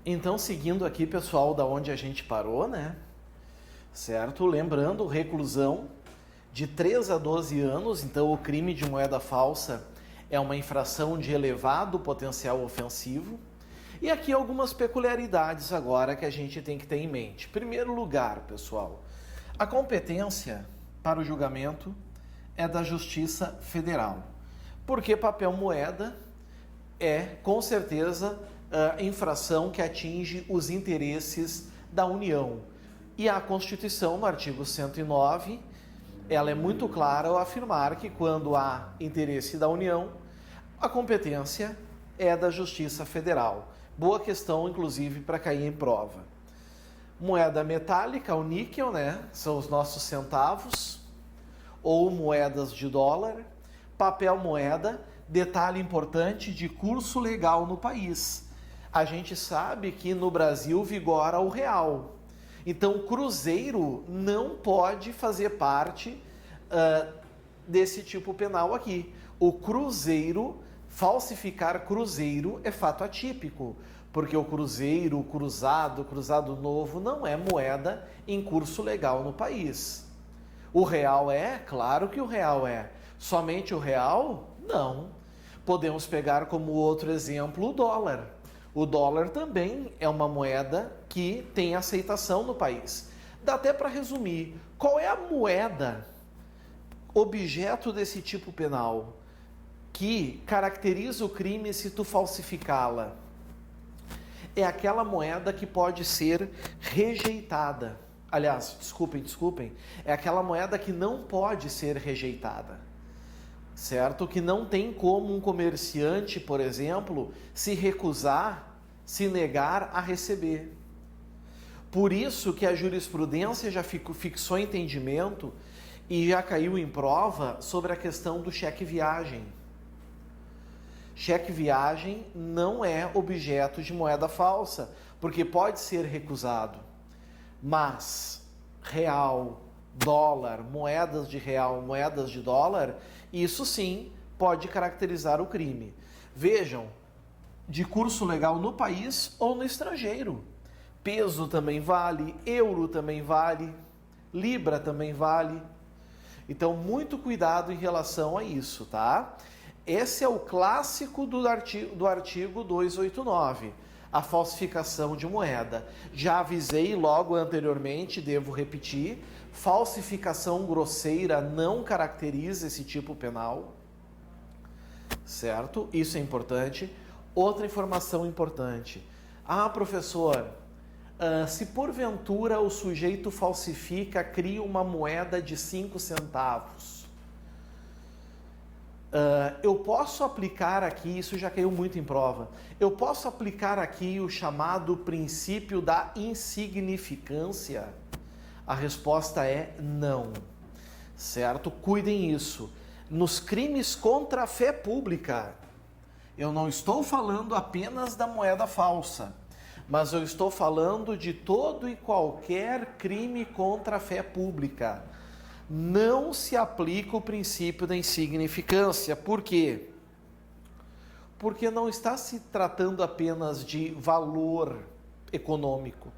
Então, seguindo aqui, pessoal, da onde a gente parou, né? Certo? Lembrando, reclusão de 3 a 12 anos. Então, o crime de moeda falsa é uma infração de elevado potencial ofensivo. E aqui algumas peculiaridades agora que a gente tem que ter em mente. Em primeiro lugar, pessoal, a competência para o julgamento é da Justiça Federal. Porque papel moeda é, com certeza, a infração que atinge os interesses da União. E a Constituição, no artigo 109, ela é muito clara ao afirmar que quando há interesse da União, a competência é da Justiça Federal. Boa questão, inclusive, para cair em prova. Moeda metálica, o níquel, né? São os nossos centavos, ou moedas de dólar. Papel moeda, detalhe importante, de curso legal no país. A gente sabe que no Brasil vigora o real. Então, cruzeiro não pode fazer parte desse tipo penal aqui. O cruzeiro, falsificar cruzeiro é fato atípico, porque o cruzeiro, o cruzado novo não é moeda em curso legal no país. O real é? Claro que o real é. Somente o real? Não. Podemos pegar como outro exemplo o dólar. O dólar também é uma moeda que tem aceitação no país. Dá até para resumir. Qual é a moeda objeto desse tipo penal que caracteriza o crime se tu falsificá-la? É aquela moeda que pode ser rejeitada. Aliás, desculpem. É aquela moeda que não pode ser rejeitada. Certo? Que não tem como um comerciante, por exemplo, se recusar, se negar a receber. Por isso que a jurisprudência já fixou entendimento e já caiu em prova sobre a questão do cheque-viagem. Cheque-viagem não é objeto de moeda falsa, porque pode ser recusado. Mas real, dólar, moedas de real, moedas de dólar, isso sim pode caracterizar o crime. Vejam, de curso legal no país ou no estrangeiro. Peso também vale, euro também vale, libra também vale. Então, muito cuidado em relação a isso, tá? Esse é o clássico do artigo 289, a falsificação de moeda. Já avisei logo anteriormente, devo repetir, falsificação grosseira não caracteriza esse tipo penal, certo? Isso é importante. Outra informação importante. Professor, se porventura o sujeito falsifica, cria uma moeda de 5 centavos, eu posso aplicar aqui, isso já caiu muito em prova, eu posso aplicar aqui o chamado princípio da insignificância? A resposta é não, certo? Cuidem isso. Nos crimes contra a fé pública, eu não estou falando apenas da moeda falsa, mas eu estou falando de todo e qualquer crime contra a fé pública. Não se aplica o princípio da insignificância. Por quê? Porque não está se tratando apenas de valor econômico.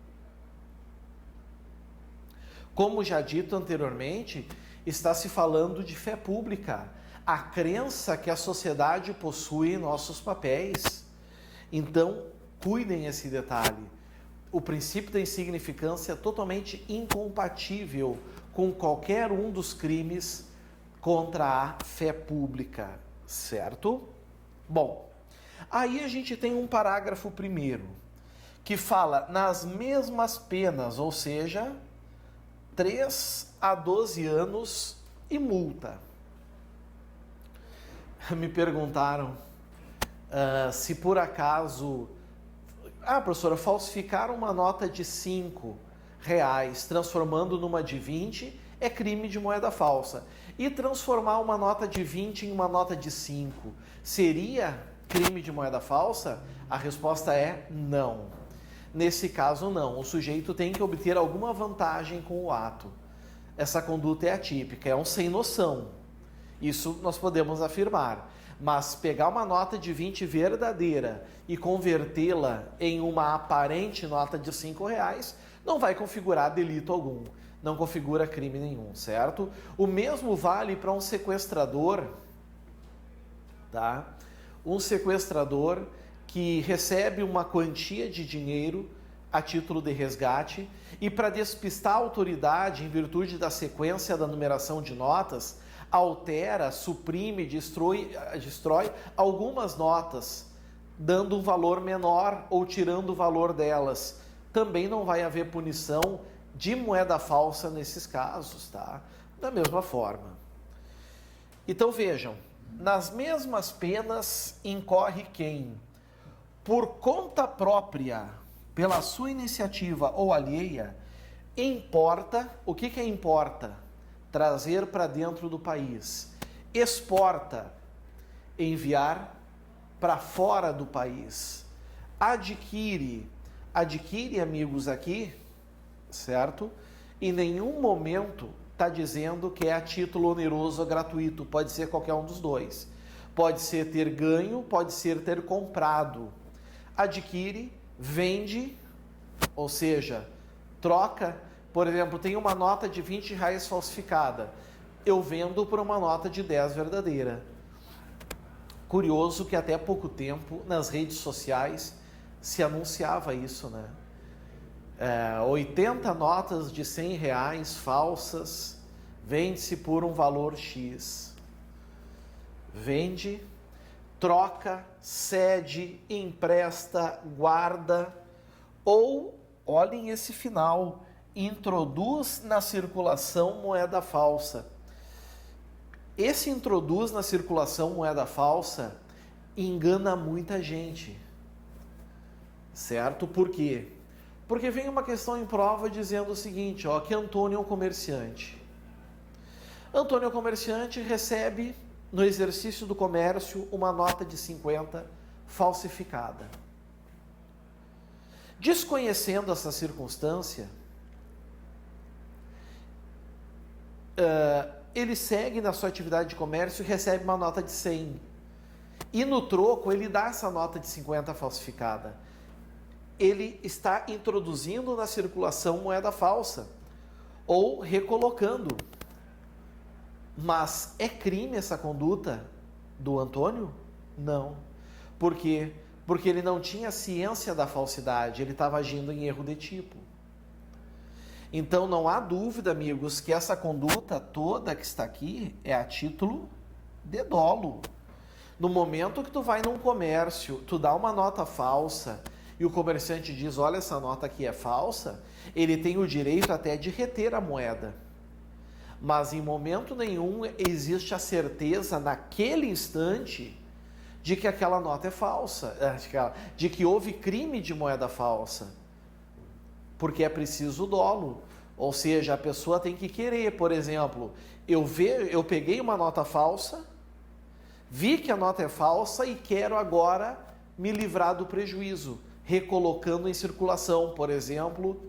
Como já dito anteriormente, está se falando de fé pública, a crença que a sociedade possui em nossos papéis. Então, cuidem esse detalhe. O princípio da insignificância é totalmente incompatível com qualquer um dos crimes contra a fé pública, certo? Bom, aí a gente tem um parágrafo primeiro, que fala nas mesmas penas, ou seja, 3 a 12 anos e multa. Me perguntaram se por acaso... professora, falsificar uma nota de 5 reais, transformando numa de 20, é crime de moeda falsa. E transformar uma nota de 20 em uma nota de 5, seria crime de moeda falsa? A resposta é não. Nesse caso, não. O sujeito tem que obter alguma vantagem com o ato. Essa conduta é atípica, é um sem noção. Isso nós podemos afirmar. Mas pegar uma nota de 20 verdadeira e convertê-la em uma aparente nota de R$5 não vai configurar delito algum, não configura crime nenhum, certo? O mesmo vale para um sequestrador, tá? Um sequestrador que recebe uma quantia de dinheiro a título de resgate e, para despistar a autoridade em virtude da sequência da numeração de notas, altera, suprime, destrói algumas notas, dando um valor menor ou tirando o valor delas. Também não vai haver punição de moeda falsa nesses casos, tá? Da mesma forma. Então vejam, nas mesmas penas incorre quem, por conta própria, pela sua iniciativa ou alheia, importa, o que é importa? Trazer para dentro do país. Exporta, enviar para fora do país. Adquire, amigos, aqui, certo? Em nenhum momento está dizendo que é a título oneroso ou gratuito, pode ser qualquer um dos dois. Pode ser ter ganho, pode ser ter comprado. Adquire, vende, ou seja, troca. Por exemplo, tem uma nota de R$20 falsificada, eu vendo por uma nota de 10 verdadeira. Curioso que até pouco tempo nas redes sociais se anunciava isso, né? 80 notas de R$100 falsas, vende-se por um valor X. Vende, troca, cede, empresta, guarda, ou, olhem esse final, introduz na circulação moeda falsa. Esse introduz na circulação moeda falsa engana muita gente, certo? Por quê? Porque vem uma questão em prova dizendo o seguinte, ó, que Antônio é um comerciante. Antônio é um comerciante, recebe no exercício do comércio uma nota de 50 falsificada. Desconhecendo essa circunstância, ele segue na sua atividade de comércio e recebe uma nota de 100. E no troco ele dá essa nota de 50 falsificada. Ele está introduzindo na circulação moeda falsa ou recolocando. Mas é crime essa conduta do Antônio? Não. Por quê? Porque ele não tinha ciência da falsidade, ele estava agindo em erro de tipo. Então não há dúvida, amigos, que essa conduta toda que está aqui é a título de dolo. No momento que tu vai num comércio, tu dá uma nota falsa e o comerciante diz, olha, essa nota aqui é falsa, ele tem o direito até de reter a moeda. Mas em momento nenhum existe a certeza naquele instante de que aquela nota é falsa, de que houve crime de moeda falsa. Porque é preciso dolo. Ou seja, a pessoa tem que querer. Por exemplo, eu peguei uma nota falsa, vi que a nota é falsa e quero agora me livrar do prejuízo, recolocando em circulação, por exemplo,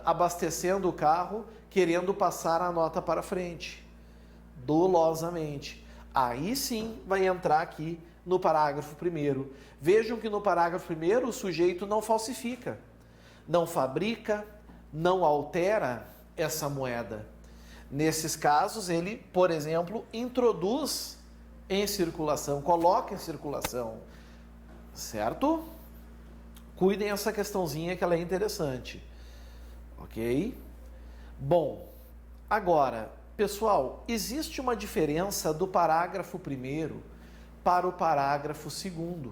abastecendo o carro, querendo passar a nota para frente, dolosamente. Aí sim vai entrar aqui no parágrafo 1º. Vejam que no parágrafo 1º o sujeito não falsifica, não fabrica, não altera essa moeda. Nesses casos, ele, por exemplo, introduz em circulação, coloca em circulação, certo? Cuidem essa questãozinha que ela é interessante, ok? Bom, agora, pessoal, existe uma diferença do parágrafo 1º para o parágrafo 2º,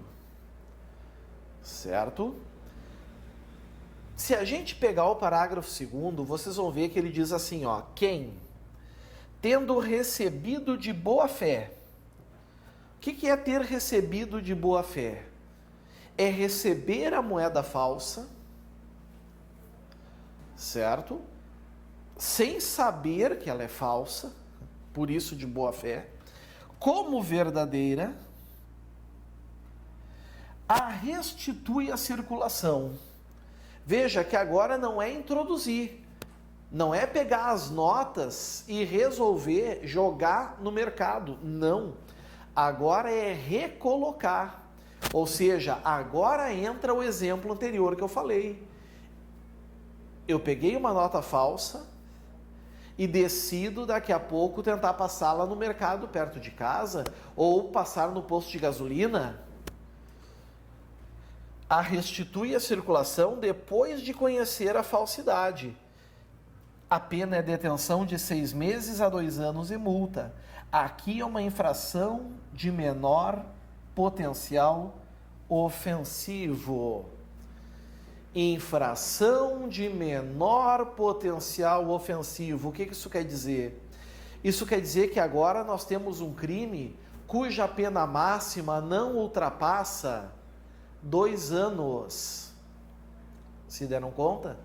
certo? Se a gente pegar o parágrafo 2º, vocês vão ver que ele diz assim, ó, quem, tendo recebido de boa fé. O que é ter recebido de boa fé? É receber a moeda falsa, certo? Sem saber que ela é falsa, por isso de boa fé, como verdadeira, a restitui à circulação. Veja que agora não é introduzir, não é pegar as notas e resolver jogar no mercado, não. agora é recolocar. Ou seja, agora entra o exemplo anterior que eu falei. Eu peguei uma nota falsa e decido daqui a pouco tentar passá-la no mercado perto de casa ou passar no posto de gasolina. A restitui a circulação depois de conhecer a falsidade. A pena é detenção de 6 meses a 2 anos e multa. Aqui é uma infração de menor potencial ofensivo. Infração de menor potencial ofensivo. O que isso quer dizer? Isso quer dizer que agora nós temos um crime cuja pena máxima não ultrapassa 2 anos. Se deram conta?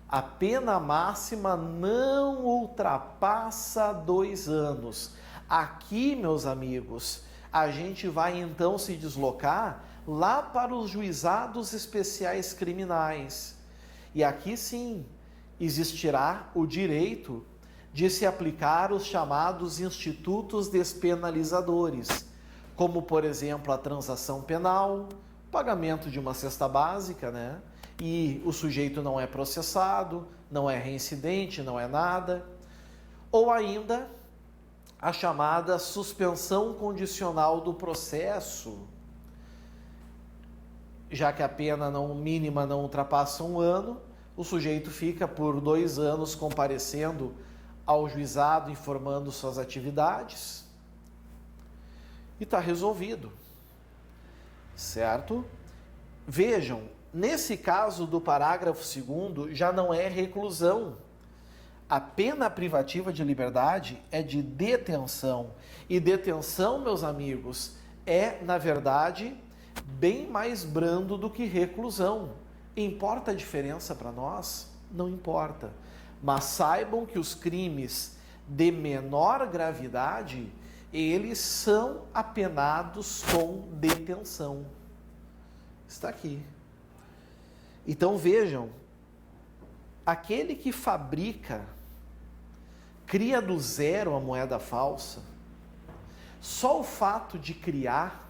A pena máxima não ultrapassa 2 anos. Aqui, meus amigos, a gente vai então se deslocar lá para os juizados especiais criminais. E aqui sim existirá o direito de se aplicar os chamados institutos despenalizadores, como por exemplo a transação penal, pagamento de uma cesta básica, né? E o sujeito não é processado, não é reincidente, não é nada. Ou ainda a chamada suspensão condicional do processo, já que a pena mínima não ultrapassa 1 ano, o sujeito fica por 2 anos comparecendo ao juizado, informando suas atividades, e está resolvido, certo? Vejam, nesse caso do parágrafo 2º, já não é reclusão. A pena privativa de liberdade é de detenção. E detenção, meus amigos, é, na verdade, bem mais brando do que reclusão. Importa a diferença para nós? Não importa. Mas saibam que os crimes de menor gravidade, eles são apenados com detenção. Está aqui. Então vejam, aquele que fabrica, cria do zero a moeda falsa, só o fato de criar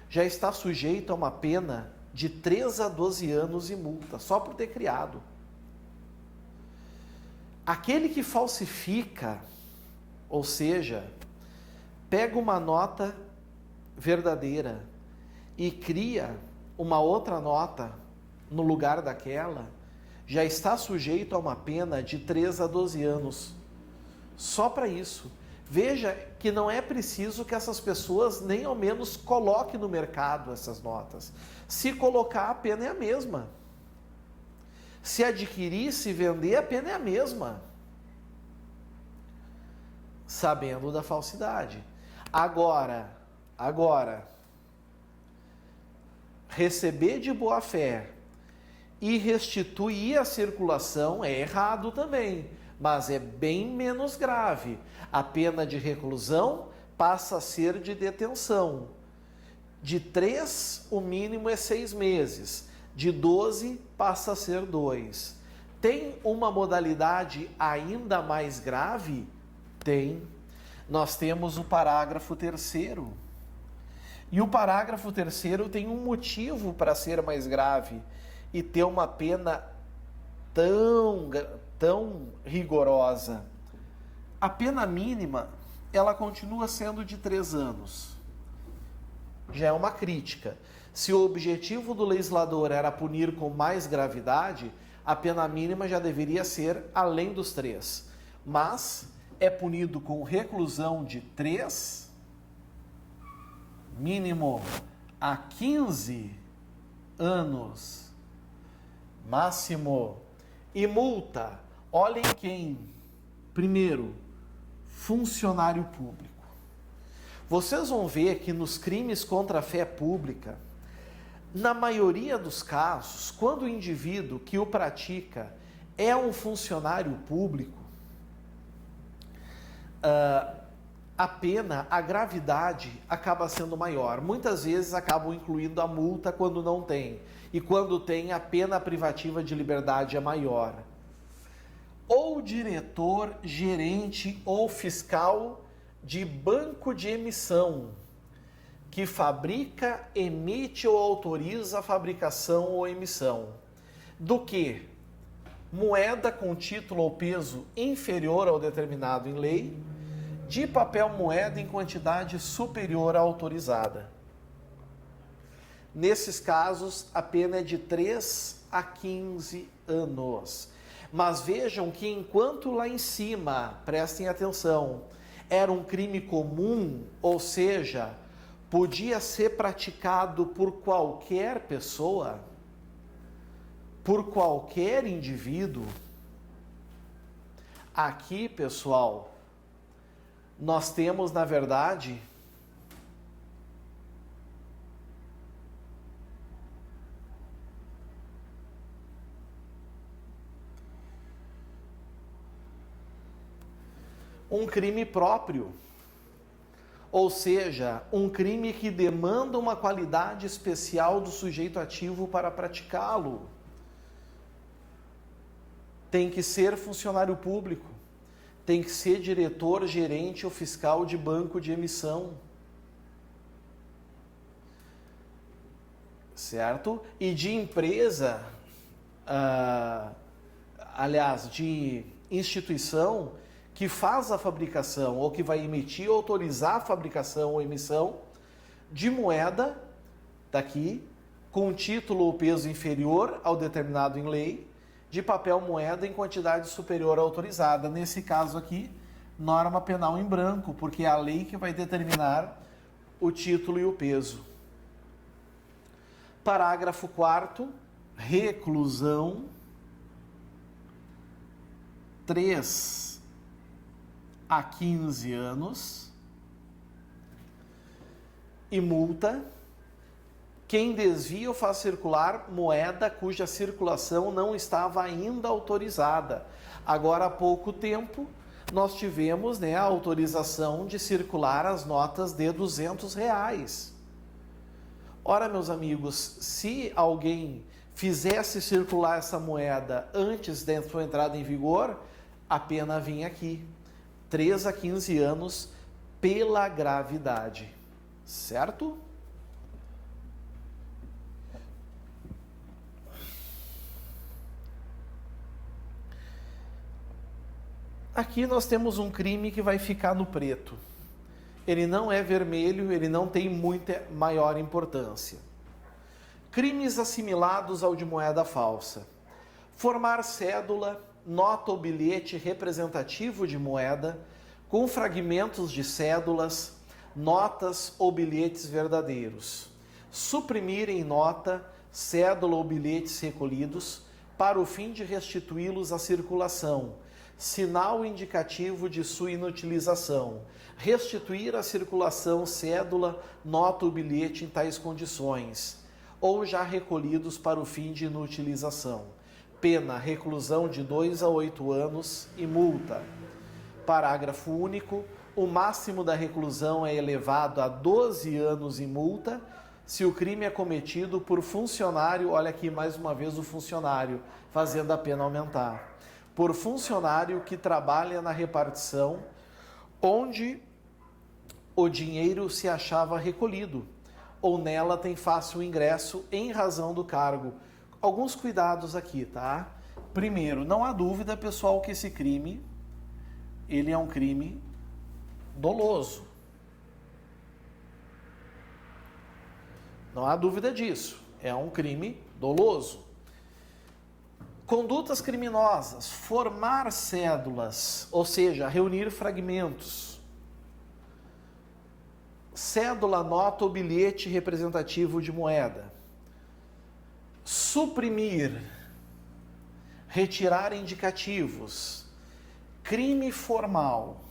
já está sujeito a uma pena de 3 a 12 anos e multa, só por ter criado. Aquele que falsifica, ou seja, pega uma nota verdadeira e cria uma outra nota no lugar daquela, já está sujeito a uma pena de 3 a 12 anos. Só para isso. Veja que não é preciso que essas pessoas nem ao menos coloquem no mercado essas notas. Se colocar, a pena é a mesma. Se adquirir, se vender, a pena é a mesma. Sabendo da falsidade. Agora, receber de boa fé e restituir a circulação é errado também, mas é bem menos grave. A pena de reclusão passa a ser de detenção. De 3, o mínimo é 6 meses. De 12, passa a ser 2. Tem uma modalidade ainda mais grave? Tem. Nós temos o parágrafo 3º. E o parágrafo 3º tem um motivo para ser mais grave e ter uma pena tão rigorosa. A pena mínima, ela continua sendo de 3 anos. Já é uma crítica. Se o objetivo do legislador era punir com mais gravidade, a pena mínima já deveria ser além dos 3. Mas é punido com reclusão de 3, mínimo a 15 anos, máximo, e multa. Olhem quem? Primeiro, funcionário público. Vocês vão ver que nos crimes contra a fé pública, na maioria dos casos, quando o indivíduo que o pratica é um funcionário público, a pena, a gravidade acaba sendo maior. Muitas vezes acabam incluindo a multa quando não tem. E quando tem, a pena privativa de liberdade é maior. Ou diretor, gerente ou fiscal de banco de emissão. que fabrica, emite ou autoriza a fabricação ou emissão do que? Moeda com título ou peso inferior ao determinado em lei, de papel moeda em quantidade superior à autorizada. Nesses casos, a pena é de 3 a 15 anos. Mas vejam que enquanto lá em cima, prestem atenção, era um crime comum, ou seja, podia ser praticado por qualquer pessoa, por qualquer indivíduo. Aqui, pessoal, nós temos, na verdade, um crime próprio, ou seja, um crime que demanda uma qualidade especial do sujeito ativo para praticá-lo. Tem que ser funcionário público, tem que ser diretor, gerente ou fiscal de banco de emissão. Certo? E de empresa, aliás, de instituição que faz a fabricação ou que vai emitir ou autorizar a fabricação ou emissão de moeda, daqui, com título ou peso inferior ao determinado em lei, de papel moeda em quantidade superior à autorizada. Nesse caso aqui, norma penal em branco, porque é a lei que vai determinar o título e o peso. Parágrafo 4º, reclusão, 3 a 15 anos, e multa quem desvia ou faz circular moeda cuja circulação não estava ainda autorizada. Agora, há pouco tempo, nós tivemos, a autorização de circular as notas de R$200. Ora, meus amigos, se alguém fizesse circular essa moeda antes da sua entrada em vigor, a pena vinha aqui, 3 a 15 anos pela gravidade, certo? Aqui nós temos um crime que vai ficar no preto. Ele não é vermelho, ele não tem muita maior importância. Crimes assimilados ao de moeda falsa. Formar cédula, nota ou bilhete representativo de moeda, com fragmentos de cédulas, notas ou bilhetes verdadeiros. Suprimir em nota, cédula ou bilhetes recolhidos, para o fim de restituí-los à circulação, sinal indicativo de sua inutilização. Restituir à circulação cédula, nota ou bilhete em tais condições, ou já recolhidos para o fim de inutilização. Pena, reclusão de 2 a 8 anos e multa. Parágrafo único. O máximo da reclusão é elevado a 12 anos e multa se o crime é cometido por funcionário, olha aqui mais uma vez o funcionário, fazendo a pena aumentar, por funcionário que trabalha na repartição onde o dinheiro se achava recolhido, ou nela tem fácil ingresso em razão do cargo. Alguns cuidados aqui, tá? Primeiro, não há dúvida, pessoal, que esse crime, ele é um crime doloso. Não há dúvida disso. É um crime doloso. Condutas criminosas: formar cédulas, ou seja, reunir fragmentos. Cédula, nota ou bilhete representativo de moeda. Suprimir, retirar indicativos. Crime formal.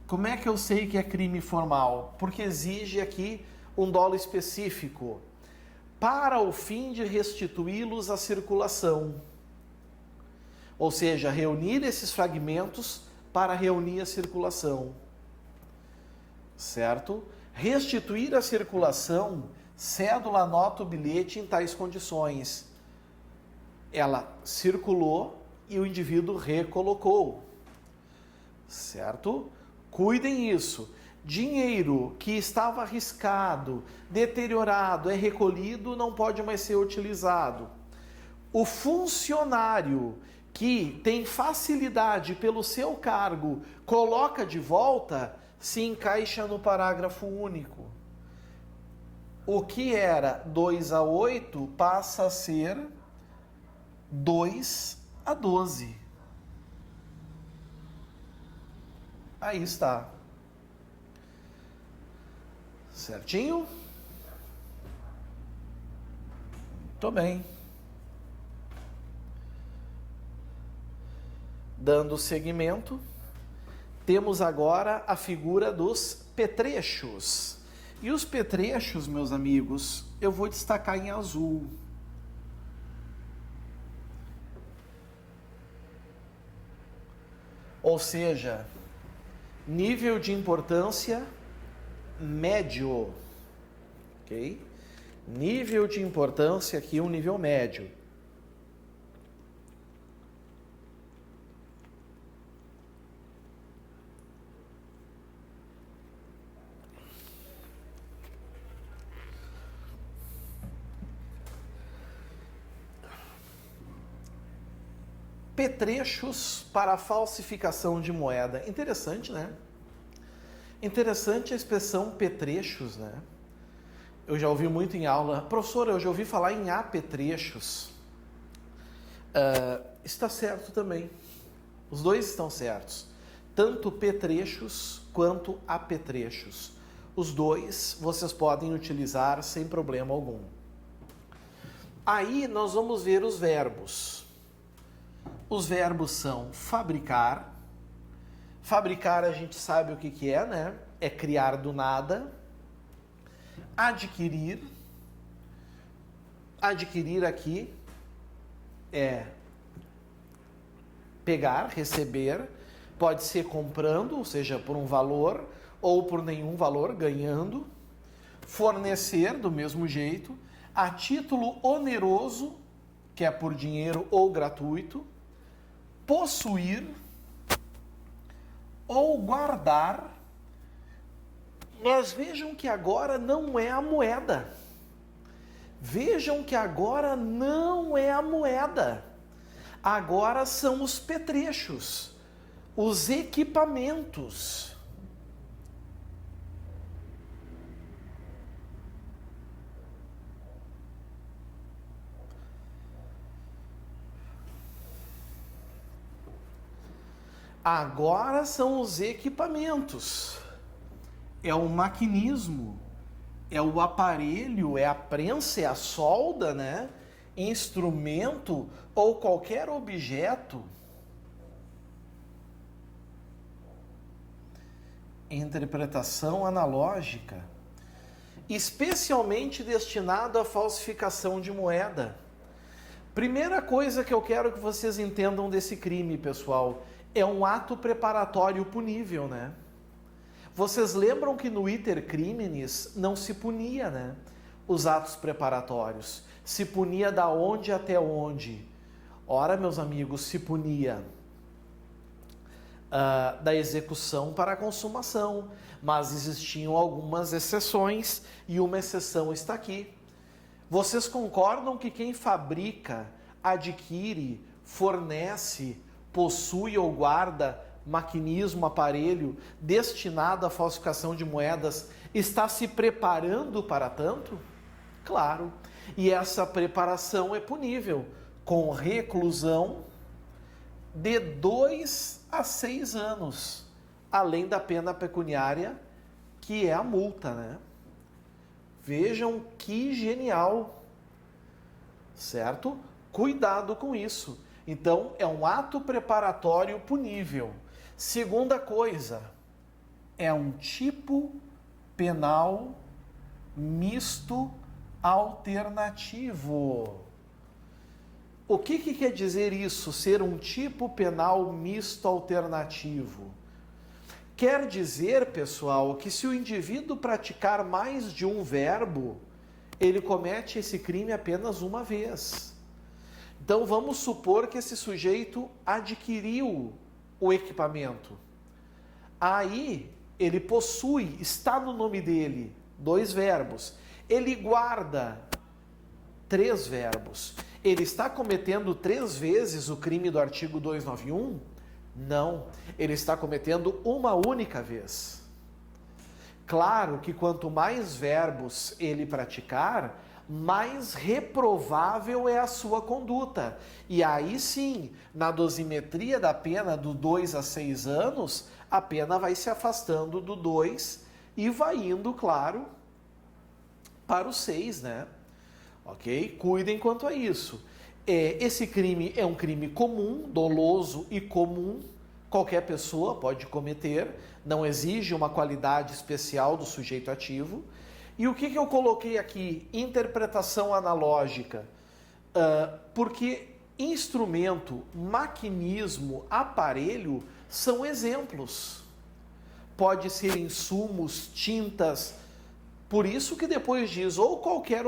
Como é que eu sei que é crime formal? Porque exige aqui um dolo específico, para o fim de restituí-los à circulação. Ou seja, reunir esses fragmentos para reunir a circulação. Certo? Restituir à circulação cédula, nota ou bilhete em tais condições. Ela circulou, e o indivíduo recolocou. Certo? Cuidem isso. Dinheiro que estava arriscado, deteriorado, é recolhido, não pode mais ser utilizado. O funcionário que tem facilidade pelo seu cargo, coloca de volta, se encaixa no parágrafo único. O que era 2-8 passa a ser 2-12. Aí está. Certinho? Muito bem. Dando seguimento, temos agora a figura dos petrechos. E os petrechos, meus amigos, eu vou destacar em azul. Ou seja, nível de importância médio, ok? Nível de importância aqui, um nível médio. Petrechos para falsificação de moeda. Interessante, né? Interessante a expressão petrechos, né? Eu já ouvi muito em aula. Professora, eu já ouvi falar em apetrechos. Está certo também. Os dois estão certos. Tanto petrechos quanto apetrechos. Os dois vocês podem utilizar sem problema algum. Aí nós vamos ver os verbos. Os verbos são fabricar. Fabricar a gente sabe o que é, né? É criar do nada. Adquirir. Adquirir aqui é pegar, receber. Pode ser comprando, ou seja, por um valor, ou por nenhum valor, ganhando. Fornecer, do mesmo jeito. A título oneroso, que é por dinheiro ou gratuito. Possuir ou guardar, mas vejam que agora não é a moeda. Vejam que agora não é a moeda. Agora são os petrechos, os equipamentos. Agora são os equipamentos. É o maquinismo, é o aparelho, é a prensa, é a solda, né? Instrumento ou qualquer objeto. Interpretação analógica, especialmente destinado à falsificação de moeda. Primeira coisa que eu quero que vocês entendam desse crime, pessoal, é um ato preparatório punível, né? Vocês lembram que no iter criminis não se punia, né? Os atos preparatórios. Se punia da onde até onde? Ora, meus amigos, se punia da execução para a consumação. Mas existiam algumas exceções e uma exceção está aqui. Vocês concordam que quem fabrica, adquire, fornece, possui ou guarda maquinismo, aparelho destinado à falsificação de moedas está se preparando para tanto? Claro. E essa preparação é punível com reclusão de 2 a 6 anos, além da pena pecuniária, que é a multa, né? Vejam que genial, certo? Cuidado com isso. Então, é um ato preparatório punível. Segunda coisa, é um tipo penal misto alternativo. O que quer dizer isso, ser um tipo penal misto alternativo? Quer dizer, pessoal, que se o indivíduo praticar mais de um verbo, ele comete esse crime apenas uma vez. Então vamos supor que esse sujeito adquiriu o equipamento. Aí ele possui, está no nome dele, 2 verbos. Ele guarda 3 verbos. Ele está cometendo 3 vezes o crime do artigo 291? Não, ele está cometendo uma única vez. Claro que quanto mais verbos ele praticar, mais reprovável é a sua conduta. E aí sim, na dosimetria da pena do 2 a 6 anos, a pena vai se afastando do 2 e vai indo, claro, para o 6, né? Ok? Cuidem quanto a isso. Esse crime é um crime comum, doloso e comum. Qualquer pessoa pode cometer, não exige uma qualidade especial do sujeito ativo. E o que eu coloquei aqui? Interpretação analógica. Porque instrumento, maquinismo, aparelho são exemplos. Pode ser insumos, tintas. Por isso que depois diz ou qualquer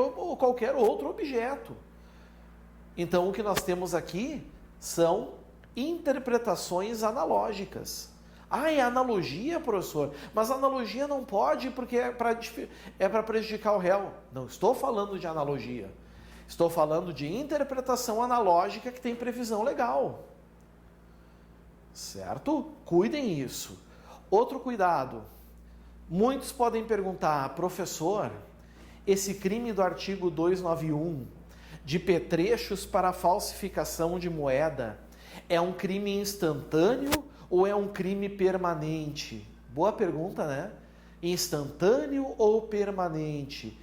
outro objeto. Então o que nós temos aqui são interpretações analógicas. É analogia, professor, mas analogia não pode porque é para prejudicar o réu. Não estou falando de analogia. Estou falando de interpretação analógica que tem previsão legal. Certo? Cuidem isso. Outro cuidado. Muitos podem perguntar, professor, esse crime do artigo 291 de petrechos para falsificação de moeda é um crime instantâneo ou é um crime permanente? Boa pergunta, né? Instantâneo ou permanente?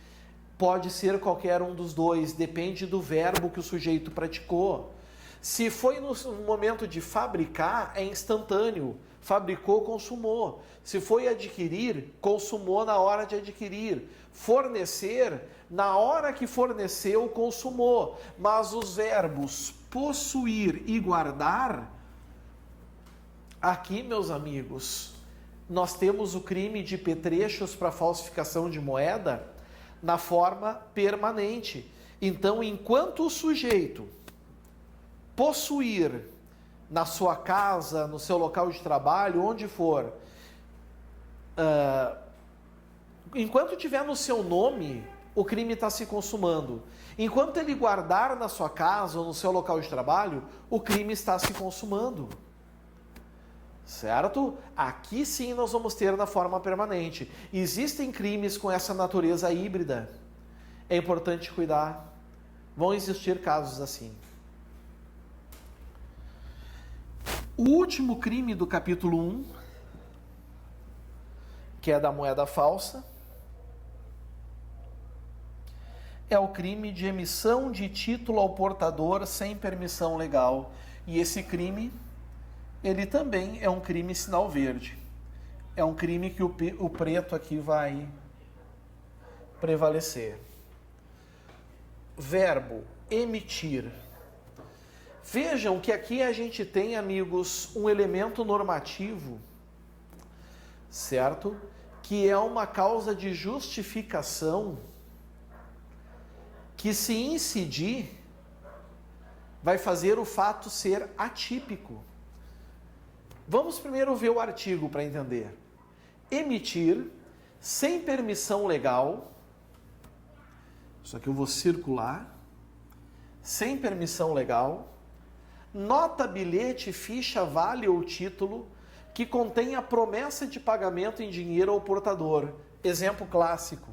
Pode ser qualquer um dos dois, depende do verbo que o sujeito praticou. Se foi no momento de fabricar, é instantâneo. Fabricou, consumou. Se foi adquirir, consumou na hora de adquirir. Fornecer, na hora que forneceu, consumou. Mas os verbos possuir e guardar, aqui, meus amigos, nós temos o crime de petrechos para falsificação de moeda na forma permanente. Então, enquanto o sujeito possuir na sua casa, no seu local de trabalho, onde for, enquanto tiver no seu nome, o crime está se consumando. Enquanto ele guardar na sua casa ou no seu local de trabalho, o crime está se consumando. Certo? Aqui sim nós vamos ter na forma permanente. Existem crimes com essa natureza híbrida. É importante cuidar. Vão existir casos assim. O último crime do capítulo 1, que é da moeda falsa, é o crime de emissão de título ao portador sem permissão legal. E esse crime, ele também é um crime sinal verde. É um crime que o preto aqui vai prevalecer. Verbo, emitir. Vejam que aqui a gente tem, amigos, um elemento normativo, certo? Que é uma causa de justificação que, se incidir, vai fazer o fato ser atípico. Vamos primeiro ver o artigo para entender. Emitir, sem permissão legal, isso aqui eu vou circular, sem permissão legal, nota, bilhete, ficha, vale ou título que contenha promessa de pagamento em dinheiro ao portador. Exemplo clássico.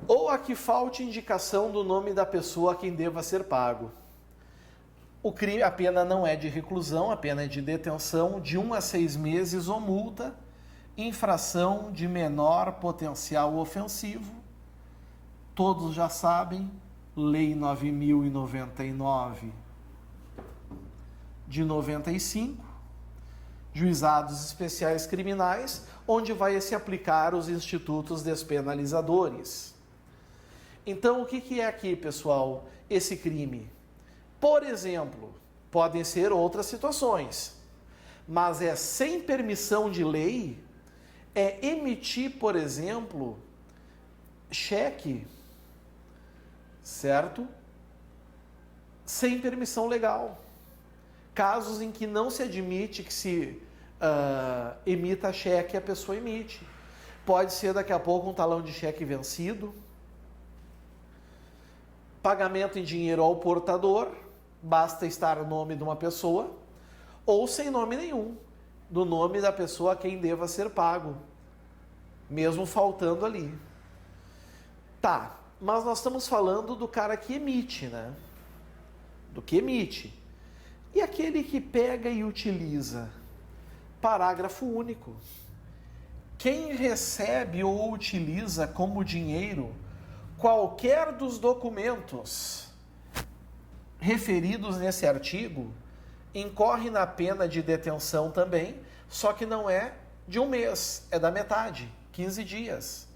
Ou a que falte indicação do nome da pessoa a quem deva ser pago. A pena não é de reclusão, a pena é de detenção de 1 a 6 meses ou multa, infração de menor potencial ofensivo. Todos já sabem, Lei 9.099 de 95, Juizados Especiais Criminais, onde vai se aplicar os institutos despenalizadores. Então, o que é aqui, pessoal, esse crime? Por exemplo, podem ser outras situações, mas é sem permissão de lei, é emitir, por exemplo, cheque, certo? Sem permissão legal. Casos em que não se admite que se emita cheque, a pessoa emite. Pode ser daqui a pouco um talão de cheque vencido, pagamento em dinheiro ao portador, basta estar o nome de uma pessoa, ou sem nome nenhum, do nome da pessoa a quem deva ser pago, mesmo faltando ali. Tá, mas nós estamos falando do cara que emite, né? Do que emite. E aquele que pega e utiliza? Parágrafo único. Quem recebe ou utiliza como dinheiro qualquer dos documentos referidos nesse artigo incorre na pena de detenção também, só que não é de 1 mês, é da metade, 15 dias.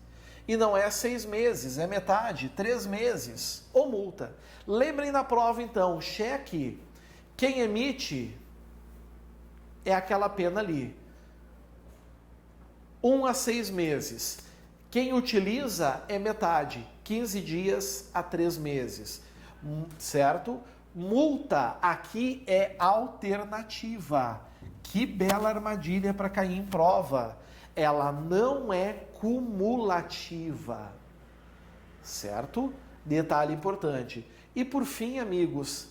E não é 6 meses, é metade, 3 meses, ou multa. Lembrem na prova então, cheque, quem emite é aquela pena ali. 1 a 6 meses. Quem utiliza é metade, 15 dias a 3 meses, certo? Multa aqui é alternativa. Que bela armadilha para cair em prova. Ela não é cumulativa, certo? Detalhe importante. E por fim, amigos,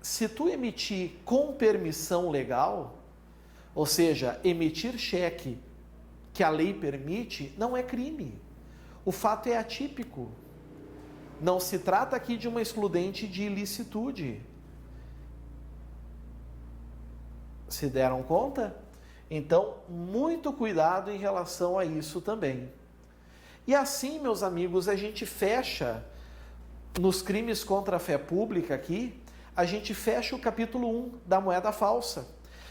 se tu emitir com permissão legal, ou seja, emitir cheque que a lei permite, não é crime. O fato é atípico. Não se trata aqui de uma excludente de ilicitude. Se deram conta? Então, muito cuidado em relação a isso também. E assim, meus amigos, a gente fecha, nos crimes contra a fé pública aqui, a gente fecha o capítulo 1 da moeda falsa.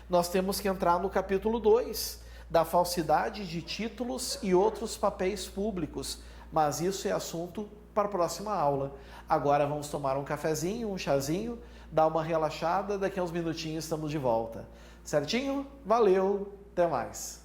Nós temos que entrar no capítulo 2, da falsidade de títulos e outros papéis públicos. Mas isso é assunto para a próxima aula. Agora vamos tomar um cafezinho, um chazinho, dar uma relaxada, daqui a uns minutinhos estamos de volta. Certinho? Valeu, até mais!